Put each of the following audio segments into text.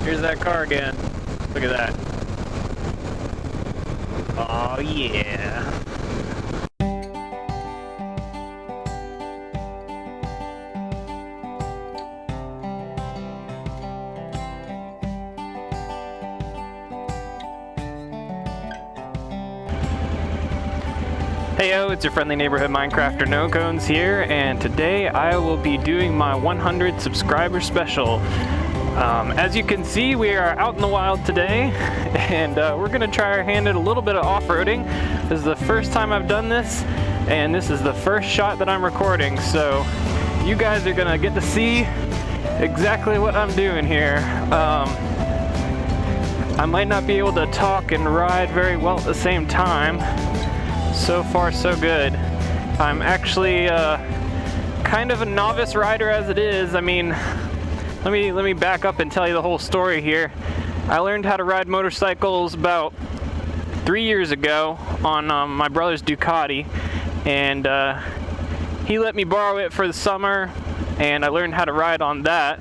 Here's that car again. Look at that. Oh yeah. Heyo, it's your friendly neighborhood Minecrafter noconz here, and today I will be doing my 100 subscriber special. As you can see, we are out in the wild today, and we're going to try our hand at a little bit of off-roading. This is the first time I've done this, and this is the first shot that I'm recording, so you guys are going to get to see exactly what I'm doing here. I might not be able to talk and ride very well at the same time. So far, so good. I'm actually kind of a novice rider as it is. I mean, let me back up and tell you the whole story here. I learned how to ride motorcycles about 3 years ago on my brother's Ducati, and he let me borrow it for the summer, and I learned how to ride on that.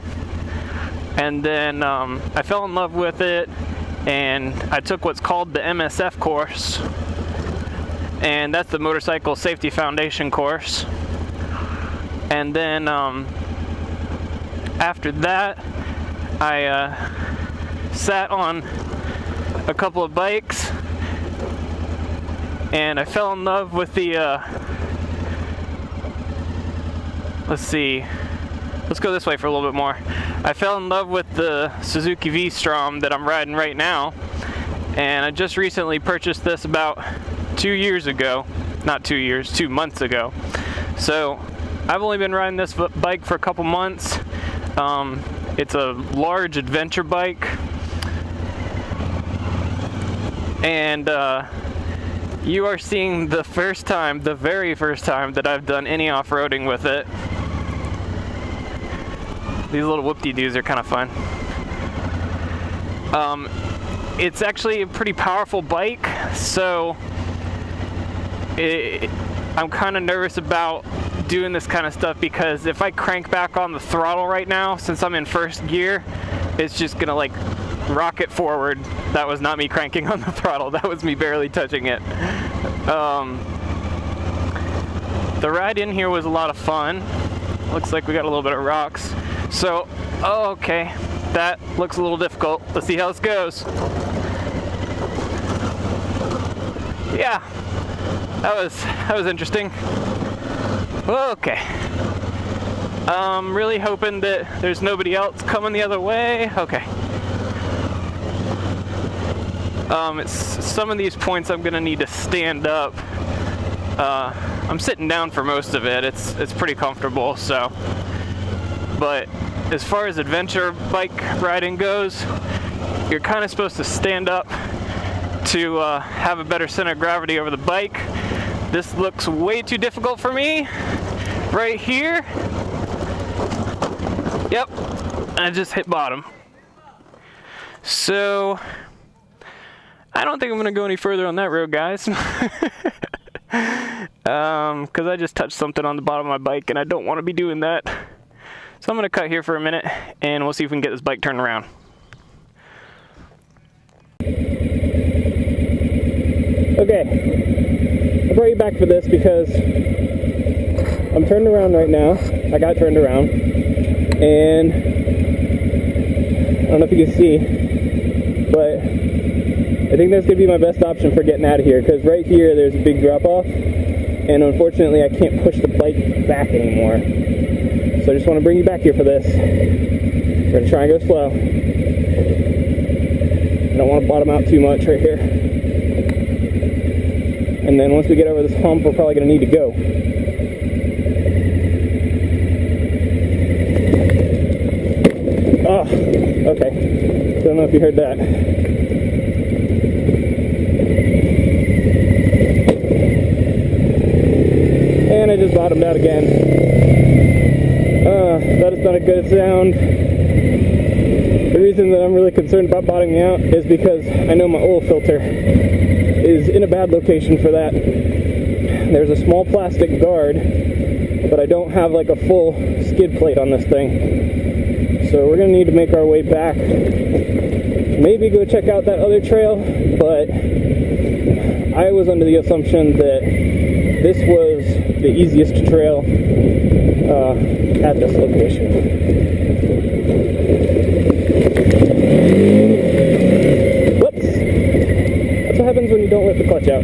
And then I fell in love with it, and I took what's called the MSF course, and that's the Motorcycle Safety Foundation course. And then after that, I sat on a couple of bikes, and I fell in love with the let's go this way for a little bit more. I fell in love with the Suzuki V-Strom that I'm riding right now, and I just recently purchased this about 2 years ago. Not 2 years, 2 months ago. So I've only been riding this bike for a couple months. It's a large adventure bike, and you are seeing the very first time that I've done any off-roading with it. These little whoop-de-doos are kind of fun. It's actually a pretty powerful bike, so I'm kind of nervous about doing this kind of stuff, because if I crank back on the throttle right now, since I'm in first gear, it's just gonna like rocket forward. That was not me cranking on the throttle, that was me barely touching it. The ride in here was a lot of fun. Looks like we got a little bit of rocks. So, oh, okay, that looks a little difficult. Let's see how this goes. Yeah, that was interesting. Okay. Really hoping that there's nobody else coming the other way. Okay. It's some of these points I'm gonna need to stand up. I'm sitting down for most of it. It's pretty comfortable, so. But as far as adventure bike riding goes, you're kind of supposed to stand up to have a better center of gravity over the bike. This looks way too difficult for me right here. Yep, I just hit bottom. So I don't think I'm gonna go any further on that road, guys. Because I just touched something on the bottom of my bike, and I don't want to be doing that. So I'm gonna cut here for a minute, and we'll see if we can get this bike turned around. Okay, I brought you back for this because I'm turned around right now. I got turned around, and I don't know if you can see, but I think that's going to be my best option for getting out of here, because right here there's a big drop off, and unfortunately I can't push the bike back anymore. So I just want to bring you back here for this. We're going to try and go slow. I don't want to bottom out too much right here. And then once we get over this hump, we're probably going to need to go. Oh, okay. Don't know if you heard that. And I just bottomed out again. That is not a good sound. The reason that I'm really concerned about bottoming out is because I know my oil filter is in a bad location for that. There's a small plastic guard, but I don't have like a full skid plate on this thing. So we're gonna need to make our way back. Maybe go check out that other trail, but I was under the assumption that this was the easiest trail at this location. Whoops! That's what happens when you don't let the clutch out.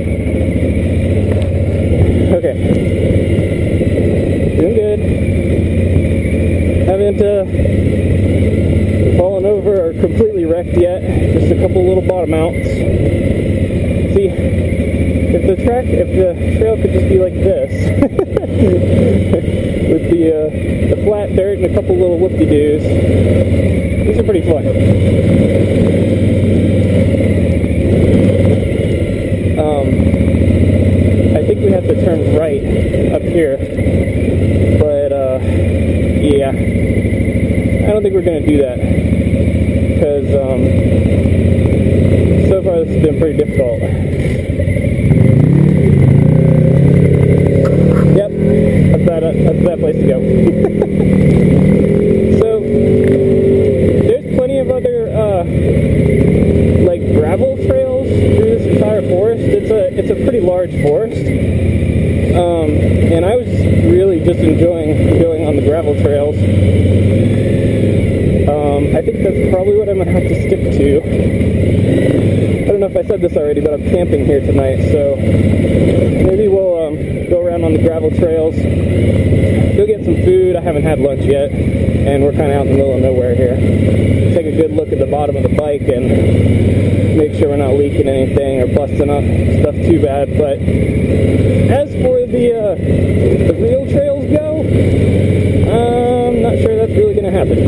Okay. Doing good. Haven't fallen over or completely wrecked yet. Just a couple little bottom outs. See, if the trail could just be like this, with the flat dirt and a couple little whoop-de-doos, these are pretty fun. I think we have to turn right up here, but yeah, I don't think we're going to do that, because so far this has been pretty difficult. Yep, that's that place to go. So, there's plenty of other, like gravel trails through this entire forest. It's a pretty large forest. And I was really just enjoying going on the gravel trails. I think that's probably what I'm going to have to stick to. I don't know if I said this already, but I'm camping here tonight, so maybe we'll go around on the gravel trails, go get some food. I haven't had lunch yet, and we're kind of out in the middle of nowhere here. Take a good look at the bottom of the bike and make sure we're not leaking anything or busting up stuff too bad. But as for the real trails go, I'm not sure that's really going to happen.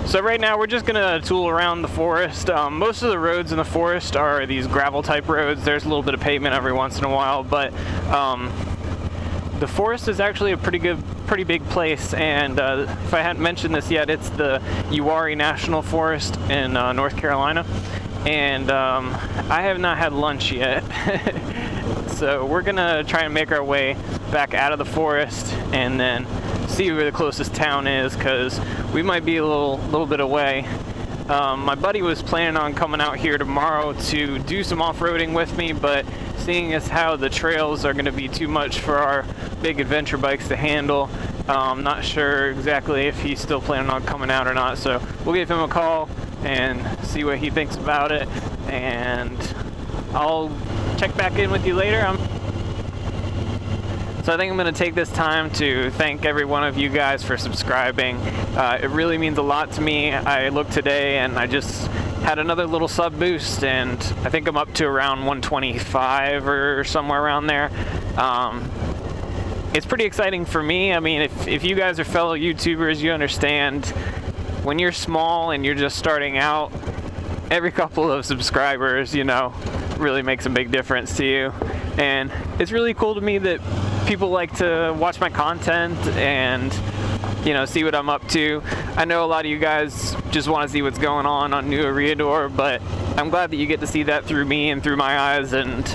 So right now we're just going to tool around the forest. Most of the roads in the forest are these gravel type roads. There's a little bit of pavement every once in a while, but the forest is actually a pretty big place, and if I hadn't mentioned this yet, it's the Uwharrie National Forest in North Carolina, and I have not had lunch yet. So we're gonna try and make our way back out of the forest and then see where the closest town is, because we might be a little bit away. My buddy was planning on coming out here tomorrow to do some off-roading with me, but seeing as how the trails are going to be too much for our big adventure bikes to handle, I'm not sure exactly if he's still planning on coming out or not, so we'll give him a call and see what he thinks about it, and I'll check back in with you later. So I think I'm going to take this time to thank every one of you guys for subscribing. It really means a lot to me. I looked today and I just had another little sub boost, and I think I'm up to around 125 or somewhere around there. It's pretty exciting for me. I mean, if you guys are fellow YouTubers, you understand when you're small and you're just starting out, every couple of subscribers, you know, really makes a big difference to you. And it's really cool to me that people like to watch my content and, you know, see what I'm up to. I know a lot of you guys just want to see what's going on New Ariador, but I'm glad that you get to see that through me and through my eyes, and,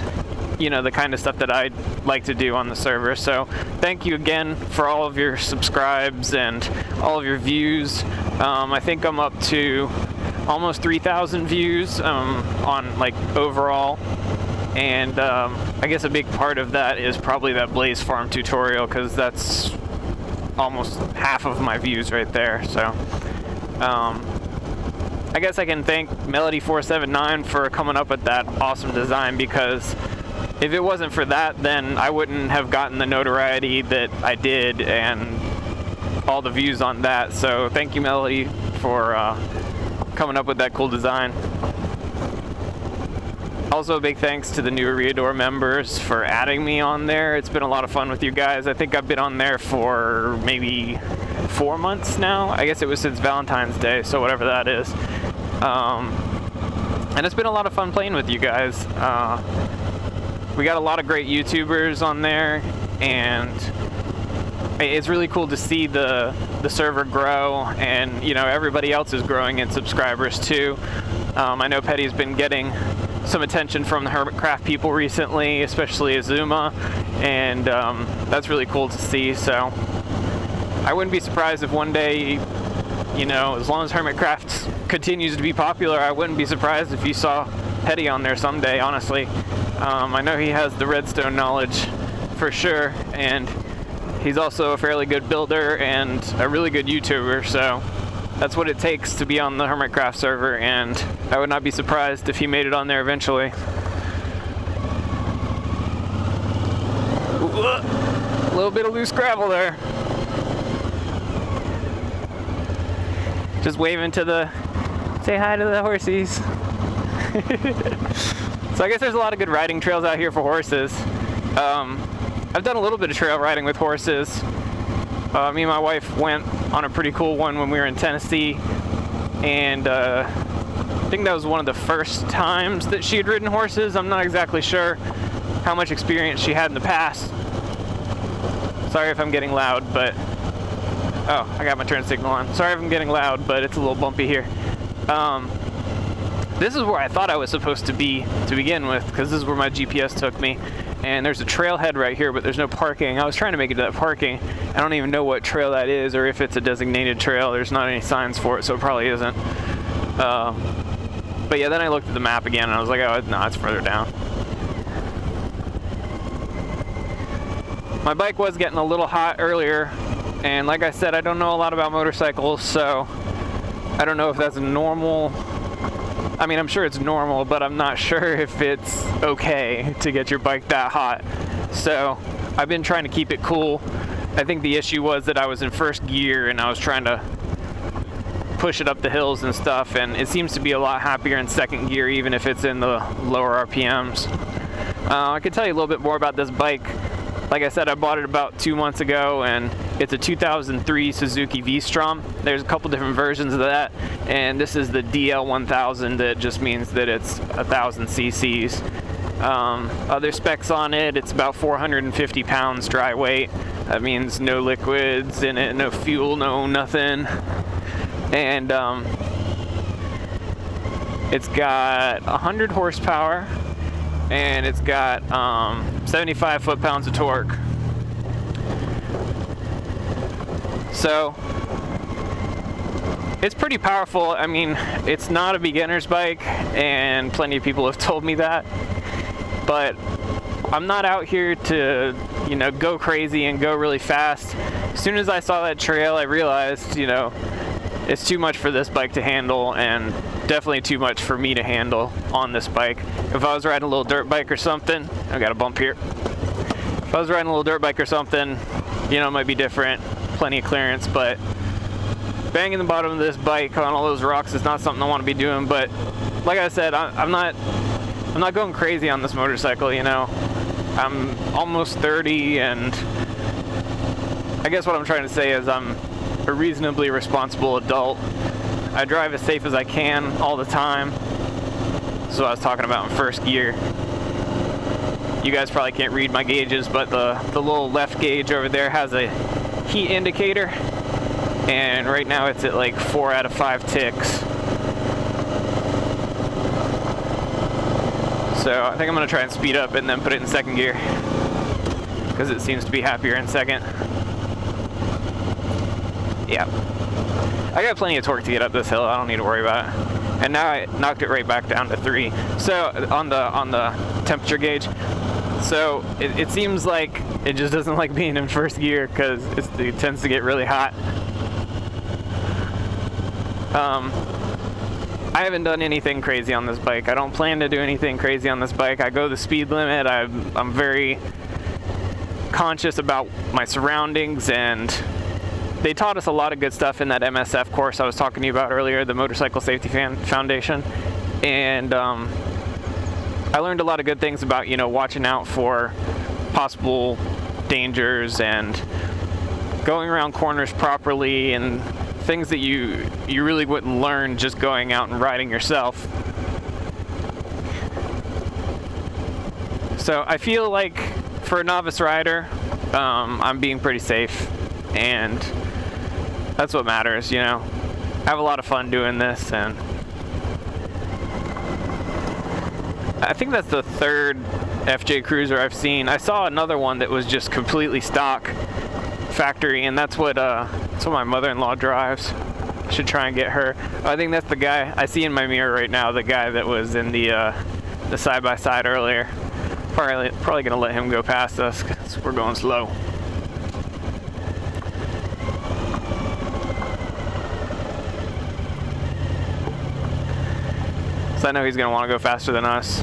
you know, the kind of stuff that I like to do on the server. So thank you again for all of your subscribes and all of your views. I think I'm up to almost 3,000 views on, like, overall. And I guess a big part of that is probably that Blaze Farm tutorial, because that's almost half of my views right there. So I guess I can thank Melody479 for coming up with that awesome design, because if it wasn't for that, then I wouldn't have gotten the notoriety that I did and all the views on that. So thank you, Melody, for coming up with that cool design. Also, a big thanks to the New Ariador members for adding me on there. It's been a lot of fun with you guys. I think I've been on there for maybe 4 months now. I guess it was since Valentine's Day, so whatever that is. And it's been a lot of fun playing with you guys. We got a lot of great YouTubers on there, and it's really cool to see the server grow, and, you know, everybody else is growing in subscribers too. I know Petty's been getting some attention from the Hermitcraft people recently, especially Azuma, and that's really cool to see. So I wouldn't be surprised if one day you know, as long as Hermitcraft continues to be popular, I wouldn't be surprised if you saw Petty on there someday, honestly. I know he has the redstone knowledge for sure, and he's also a fairly good builder and a really good YouTuber, so that's what it takes to be on the Hermitcraft server, and I would not be surprised if he made it on there eventually. A little bit of loose gravel there. Just waving to the, say hi to the horsies. So I guess there's a lot of good riding trails out here for horses. I've done a little bit of trail riding with horses. Me and my wife went on a pretty cool one when we were in Tennessee, and I think that was one of the first times that she had ridden horses. I'm not exactly sure how much experience she had in the past. Sorry if I'm getting loud, but oh, I got my turn signal on. Sorry if I'm getting loud, but it's a little bumpy here. This is where I thought I was supposed to be to begin with, because this is where my GPS took me. And there's a trailhead right here, but there's no parking. I was trying to make it to that parking. I don't even know what trail that is, or if it's a designated trail. There's not any signs for it, so it probably isn't. But yeah, then I looked at the map again, and I was like, oh, no, it's further down. My bike was getting a little hot earlier, and like I said, I don't know a lot about motorcycles, so I don't know if that's normal. I mean, I'm sure it's normal, but I'm not sure if it's okay to get your bike that hot. So I've been trying to keep it cool. I think the issue was that I was in first gear and I was trying to push it up the hills and stuff, and it seems to be a lot happier in second gear, even if it's in the lower RPMs. I could tell you a little bit more about this bike. Like I said, I bought it about 2 months ago, and it's a 2003 Suzuki V-Strom. There's a couple different versions of that, and this is the DL1000. That just means that it's 1,000 cc's. Other specs on it, it's about 450 pounds dry weight. That means no liquids in it, no fuel, no nothing. And it's got 100 horsepower, and it's got 75 foot-pounds of torque. So it's pretty powerful. I mean, it's not a beginner's bike, and plenty of people have told me that, but I'm not out here to, you know, go crazy and go really fast. As soon as I saw that trail, I realized, you know, it's too much for this bike to handle, and definitely too much for me to handle on this bike. If I was riding a little dirt bike or something, I got a bump here. If I was riding a little dirt bike or something, you know, it might be different, plenty of clearance, but banging the bottom of this bike on all those rocks is not something I want to be doing. But like I said, I'm not going crazy on this motorcycle, you know. I'm almost 30, and I guess what I'm trying to say is I'm a reasonably responsible adult. I drive as safe as I can all the time. That's what I was talking about in first gear. You guys probably can't read my gauges, but the little left gauge over there has a heat indicator, and right now it's at like 4 out of 5 ticks. So I think I'm gonna try and speed up and then put it in second gear, because it seems to be happier in second. Yeah. I got plenty of torque to get up this hill. I don't need to worry about it. And now I knocked it right back down to 3. So on the temperature gauge. So it seems like it just doesn't like being in first gear, because it tends to get really hot. I haven't done anything crazy on this bike. I don't plan to do anything crazy on this bike. I go the speed limit. I'm very conscious about my surroundings, and they taught us a lot of good stuff in that MSF course I was talking to you about earlier, the Motorcycle Safety Foundation. And I learned a lot of good things about, you know, watching out for possible dangers and going around corners properly, and things that you really wouldn't learn just going out and riding yourself. So I feel like for a novice rider, I'm being pretty safe, and that's what matters, you know. I have a lot of fun doing this, and I think that's the third FJ Cruiser I've seen. I saw another one that was just completely stock factory, and that's what my mother-in-law drives. Should try and get her. I think that's the guy I see in my mirror right now, the guy that was in the side-by-side earlier. Probably gonna let him go past us because we're going slow. So I know he's gonna want to go faster than us.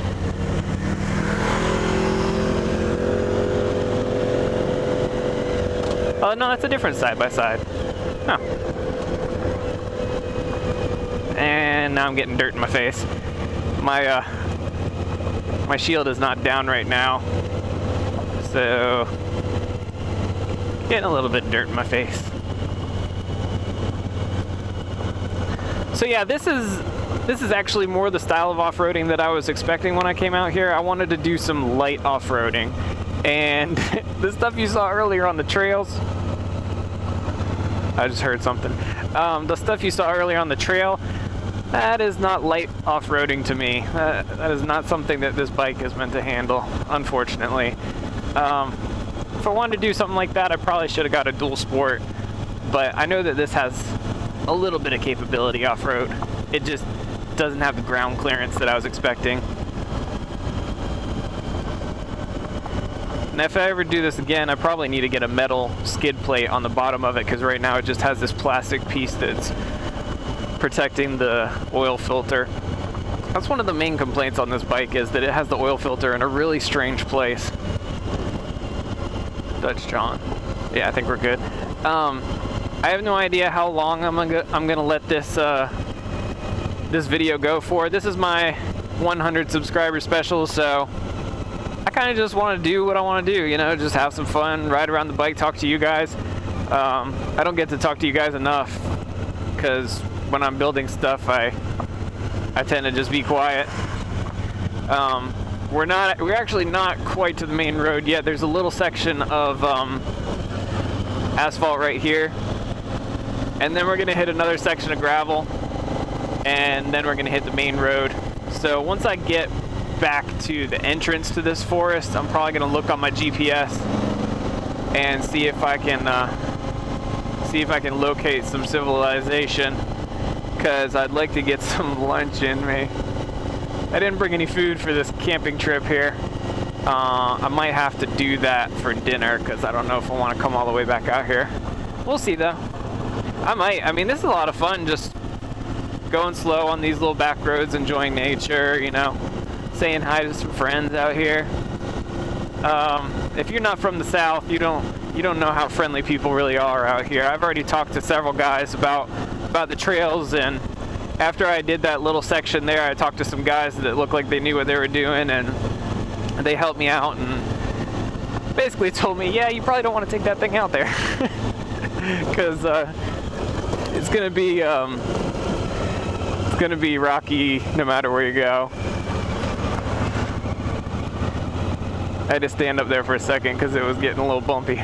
Oh no, that's a different side-by-side. Oh. And now I'm getting dirt in my face. My shield is not down right now, so getting a little bit of dirt in my face. So yeah, this is actually more the style of off-roading that I was expecting when I came out here. I wanted to do some light off-roading, and the stuff you saw earlier on the trails, I just heard something. The stuff you saw earlier on the trail, that is not light off-roading to me. That is not something that this bike is meant to handle, unfortunately. If I wanted to do something like that, I probably should have got a dual sport, but I know that this has a little bit of capability off-road. It just doesn't have the ground clearance that I was expecting. And if I ever do this again, I probably need to get a metal skid plate on the bottom of it, because right now it just has this plastic piece that's protecting the oil filter. That's one of the main complaints on this bike, is that it has the oil filter in a really strange place. Dutch John. Yeah, I think we're good. I have no idea how long I'm gonna let this this video go for. This is my 100 subscriber special, so I kind of just want to do what I want to do, you know, just have some fun, ride around the bike, talk to you guys. I don't get to talk to you guys enough, because when I'm building stuff, I tend to just be quiet. We're actually not quite to the main road yet. There's a little section of asphalt right here, and then we're gonna hit another section of gravel, and then we're gonna hit the main road. So once I get back to the entrance to this forest, I'm probably gonna look on my GPS and see if I can locate some civilization, because I'd like to get some lunch in me. I didn't bring any food for this camping trip here. I might have to do that for dinner, because I don't know if I want to come all the way back out here. We'll see though. I might. I mean, this is a lot of fun, just going slow on these little back roads, enjoying nature, you know, saying hi to some friends out here. If you're not from the South, you don't know how friendly people really are out here. I've already talked to several guys about the trails, and after I did that little section there, I talked to some guys that looked like they knew what they were doing, and they helped me out and basically told me, yeah, you probably don't want to take that thing out there, because it's gonna be rocky no matter where you go. I had to stand up there for a second because it was getting a little bumpy.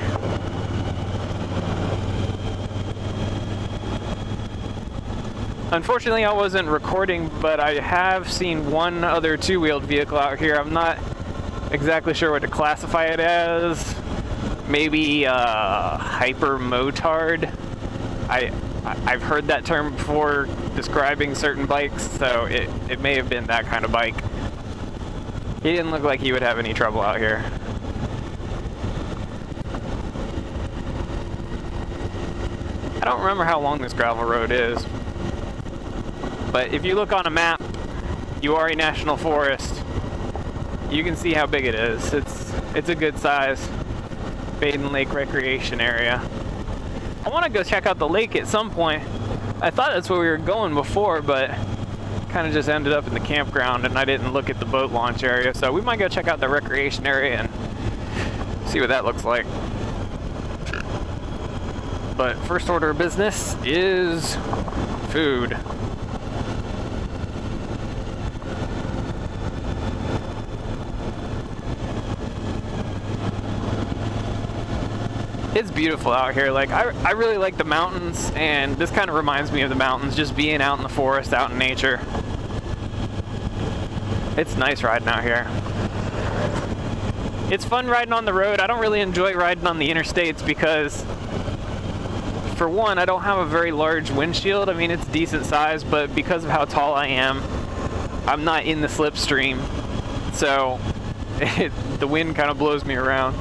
Unfortunately, I wasn't recording, but I have seen one other two-wheeled vehicle out here. I'm not exactly sure what to classify it as. Maybe hyper motard. I've heard that term before describing certain bikes, so it may have been that kind of bike. He didn't look like he would have any trouble out here. I don't remember how long this gravel road is, but if you look on a map, URI National Forest, you can see how big it is. It's a good size Baden Lake recreation area. I want to go check out the lake at some point. I thought that's where we were going before, but kind of just ended up in the campground, and I didn't look at the boat launch area, so we might go check out the recreation area and see what that looks like. But first order of business is food. It's beautiful out here. Like, I really like the mountains, and this kind of reminds me of the mountains, just being out in the forest, out in nature. It's nice riding out here. It's fun riding on the road. I don't really enjoy riding on the interstates because for one, I don't have a very large windshield. I mean, it's decent size, but because of how tall I am, I'm not in the slipstream, so the wind kind of blows me around.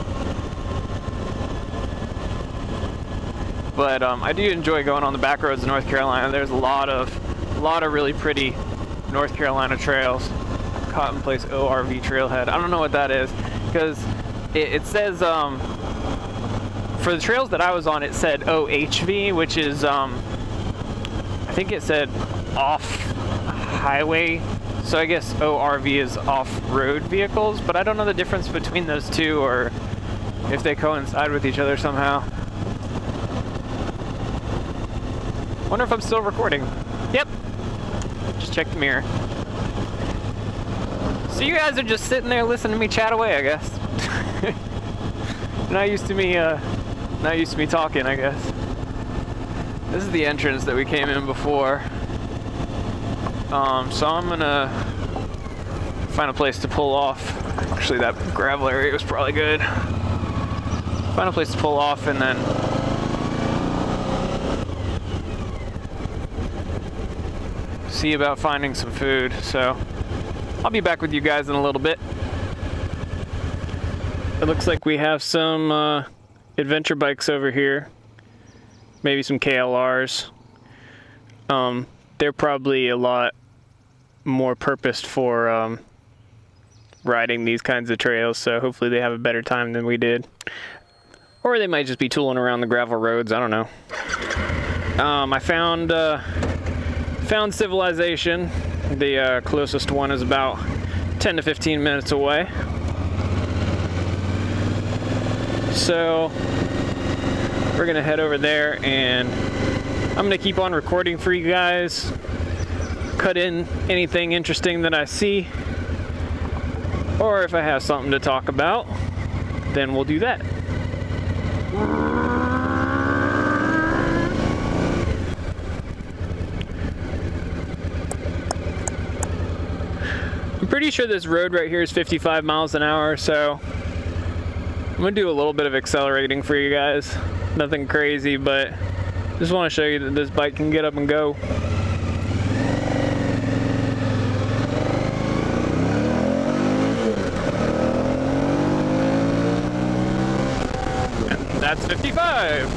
But I do enjoy going on the back roads of North Carolina. There's a lot of really pretty North Carolina trails. Cotton Place ORV Trailhead. I don't know what that is, because it says for the trails that I was on, it said OHV, which is I think it said off highway. So I guess ORV is off-road vehicles, but I don't know the difference between those two, or if they coincide with each other somehow. Wonder if I'm still recording. Yep. Just check the mirror. So you guys are just sitting there listening to me chat away, I guess. Not used to me talking, I guess. This is the entrance that we came in before. So I'm gonna find a place to pull off. Actually, that gravel area was probably good. Find a place to pull off and then see about finding some food. So I'll be back with you guys in a little bit. It looks like we have some adventure bikes over here. Maybe some KLRs. They're probably a lot more purposed for riding these kinds of trails, so hopefully they have a better time than we did. Or they might just be tooling around the gravel roads, I don't know. I found Civilization. The closest one is about 10 to 15 minutes away. So we're gonna head over there, and I'm gonna keep on recording for you guys, cut in anything interesting that I see, or if I have something to talk about, then we'll do that. I'm pretty sure this road right here is 55 miles an hour, so I'm gonna do a little bit of accelerating for you guys. Nothing crazy, but just want to show you that this bike can get up and go. And that's 55.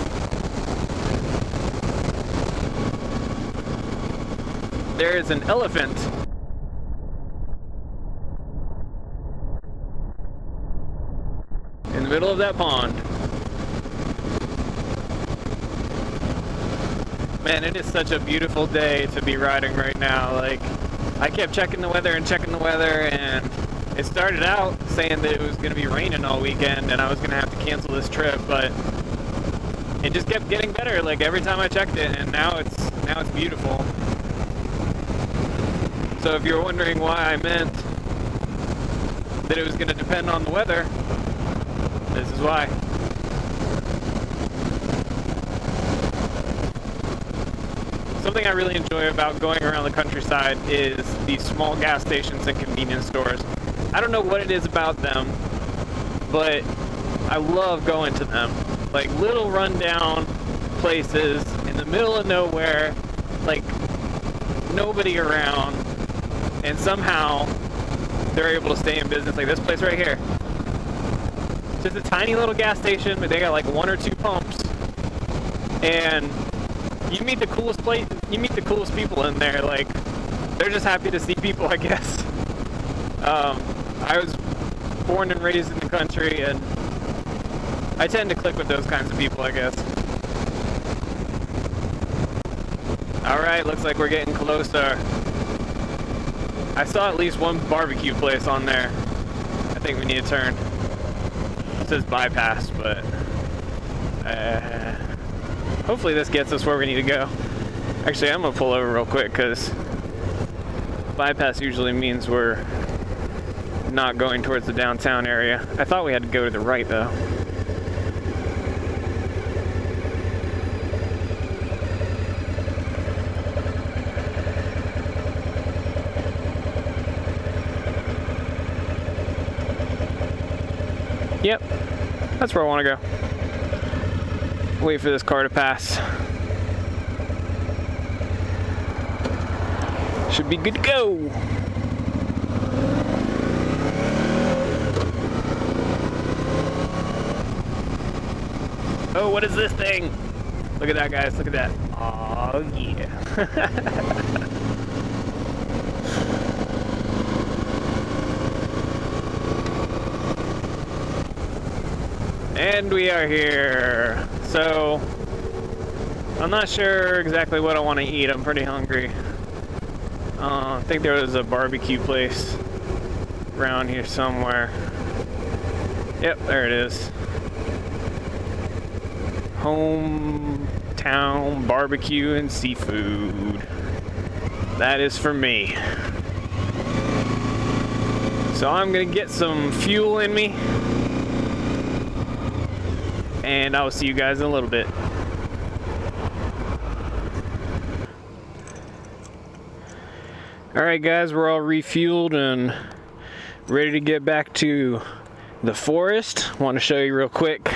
There is an elephant. In the middle of that pond. Man, it is such a beautiful day to be riding right now. Like, I kept checking the weather, and it started out saying that it was going to be raining all weekend and I was going to have to cancel this trip, but it just kept getting better, like, every time I checked it, and now it's beautiful. So if you're wondering why I meant that it was going to depend on the weather, this is why. Something I really enjoy about going around the countryside is these small gas stations and convenience stores. I don't know what it is about them, but I love going to them. Like, little rundown places in the middle of nowhere, like nobody around, and somehow they're able to stay in business. Like this place right here. Just a tiny little gas station, but they got like 1 or 2 pumps, and you meet the coolest people in there. Like, they're just happy to see people, I guess. I was born and raised in the country, and I tend to click with those kinds of people, I guess. Alright, looks like we're getting closer. I saw at least one barbecue place on there. I think we need to turn. It says bypass, but hopefully this gets us where we need to go. Actually, I'm gonna pull over real quick, because bypass usually means we're not going towards the downtown area. I thought we had to go to the right, though. Yep, that's where I want to go. Wait for this car to pass. Should be good to go. Oh, what is this thing? Look at that, guys. Look at that. Oh, yeah. And we are here. So, I'm not sure exactly what I want to eat. I'm pretty hungry. I think there was a barbecue place around here somewhere. Yep, there it is. Hometown barbecue and seafood. That is for me. So I'm gonna get some fuel in me, and I'll see you guys in a little bit. Alright guys, we're all refueled and ready to get back to the forest. Want to show you real quick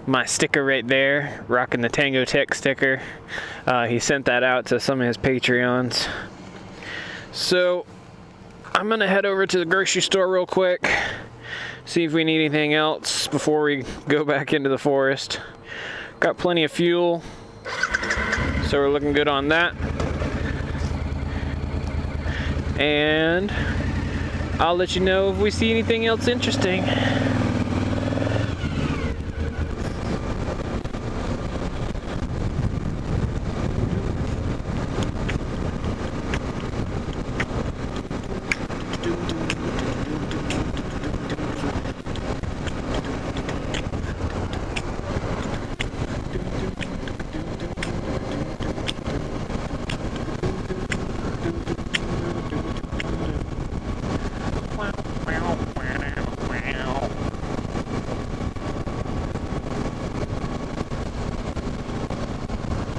my sticker right there, rocking the Tango Tech sticker. He sent that out to some of his Patreons. So I'm gonna head over to the grocery store real quick, see if we need anything else before we go back into the forest. Got plenty of fuel, so we're looking good on that. And I'll let you know if we see anything else interesting.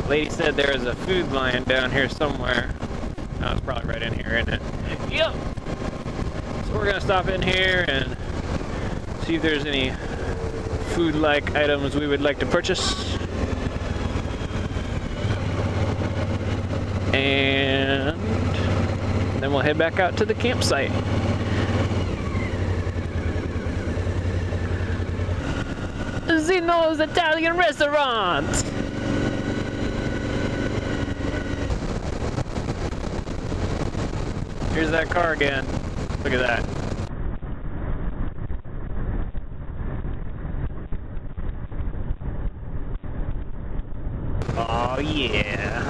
Lady said there was a food lion down here somewhere. Oh, it's probably right in here, isn't it? Yep! So we're gonna stop in here and see if there's any food-like items we would like to purchase. And then we'll head back out to the campsite. Zeno's Italian Restaurant! Here's that car again. Look at that. Oh yeah.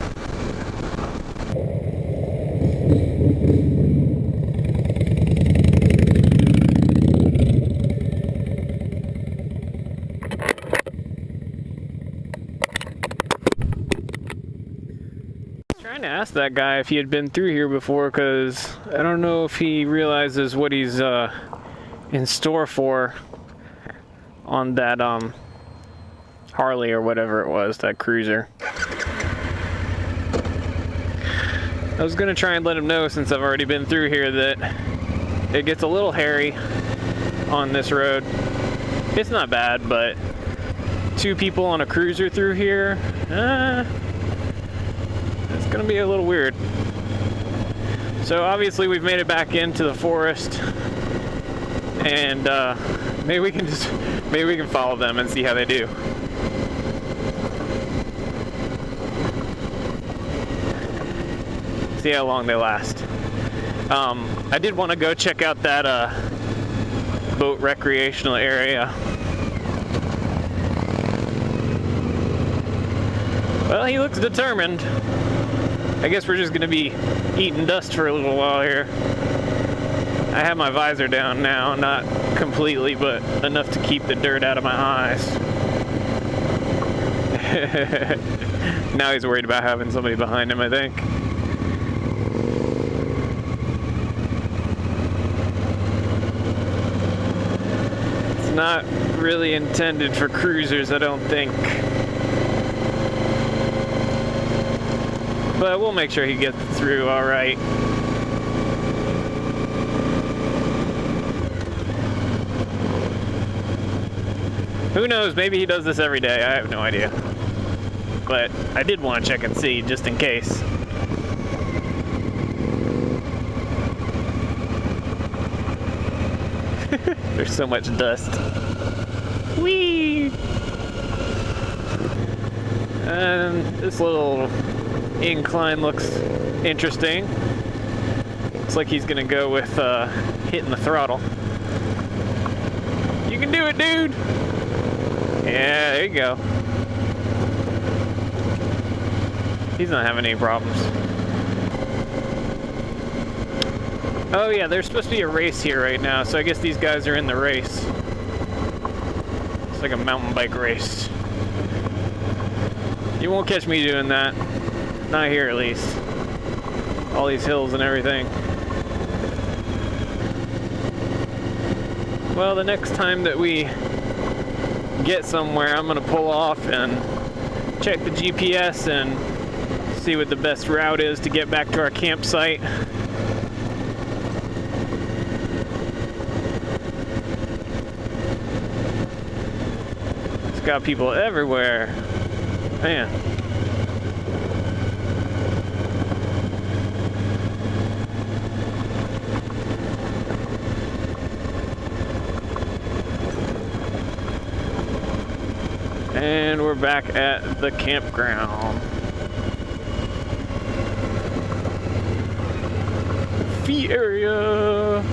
Trying to ask that guy if he had been through here before, because I don't know if he realizes what he's in store for on that Harley or whatever it was, that cruiser. I was gonna try and let him know, since I've already been through here, that it gets a little hairy on this road. It's not bad, but 2 people on a cruiser through here, it's gonna be a little weird. So obviously we've made it back into the forest, and maybe we can follow them and see how they do. See how long they last. I did want to go check out that boat recreational area. Well, he looks determined. I guess we're just gonna be eating dust for a little while here. I have my visor down now, not completely, but enough to keep the dirt out of my eyes. Now he's worried about having somebody behind him, I think. It's not really intended for cruisers, I don't think. But we'll make sure he gets through all right. Who knows, maybe he does this every day, I have no idea. But I did want to check and see, just in case. There's so much dust. Whee! And this little incline looks interesting. Looks like he's gonna go with hitting the throttle. You can do it, dude! Yeah, there you go. He's not having any problems. Oh yeah, there's supposed to be a race here right now, so I guess these guys are in the race. It's like a mountain bike race. You won't catch me doing that. Not here, at least. All these hills and everything. Well, the next time that we get somewhere, I'm gonna pull off and check the GPS and see what the best route is to get back to our campsite. It's got people everywhere. Man. And we're back at the campground. Fee area.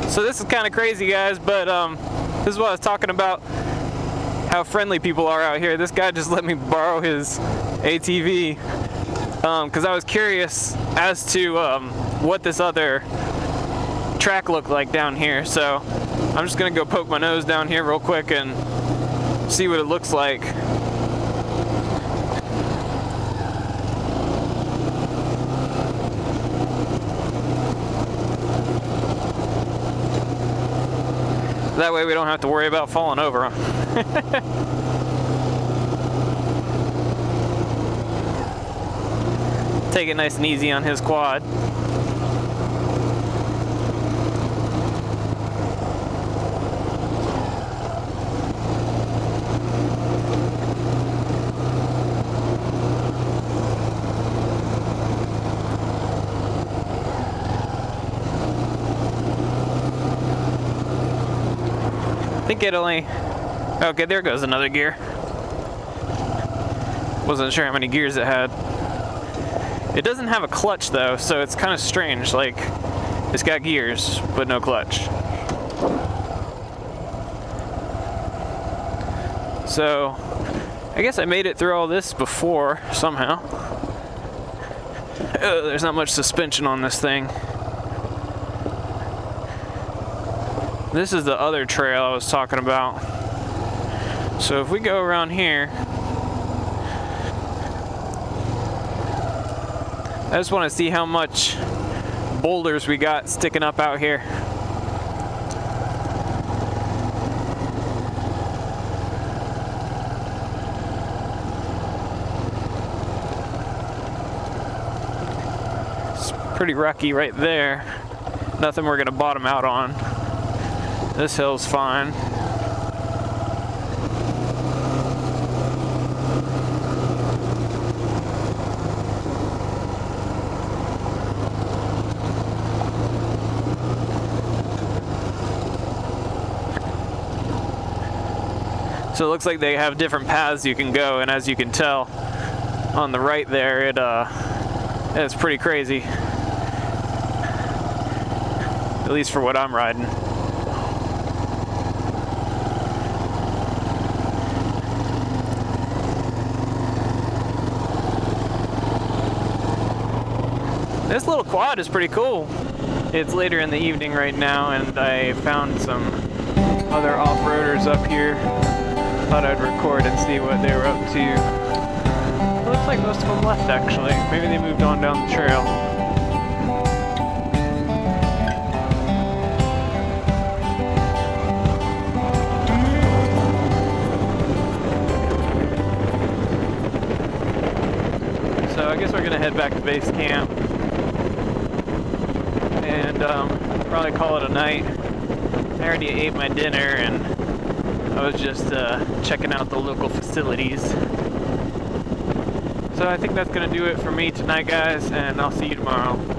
So this is kind of crazy, guys, but this is what I was talking about, how friendly people are out here. This guy just let me borrow his ATV because I was curious as to what this other track looked like down here. So I'm just gonna go poke my nose down here real quick and see what it looks like. That way we don't have to worry about falling over. Take it nice and easy on his quad. I think it only... Okay, there goes another gear. Wasn't sure how many gears it had. It doesn't have a clutch though, so it's kind of strange. Like, it's got gears, but no clutch. So, I guess I made it through all this before, somehow. There's not much suspension on this thing. This is the other trail I was talking about. So if we go around here, I just want to see how much boulders we got sticking up out here. It's pretty rocky right there. Nothing we're gonna bottom out on. This hill's fine. So it looks like they have different paths you can go, and as you can tell on the right there, it's pretty crazy. At least for what I'm riding. This little quad is pretty cool. It's later in the evening right now, and I found some other off-roaders up here. Thought I'd record and see what they were up to. It looks like most of them left, actually. Maybe they moved on down the trail. guess we're gonna head back to base camp and probably call it a night. I already ate my dinner and I was just checking out the local facilities. So I think that's gonna do it for me tonight, guys, and I'll see you tomorrow.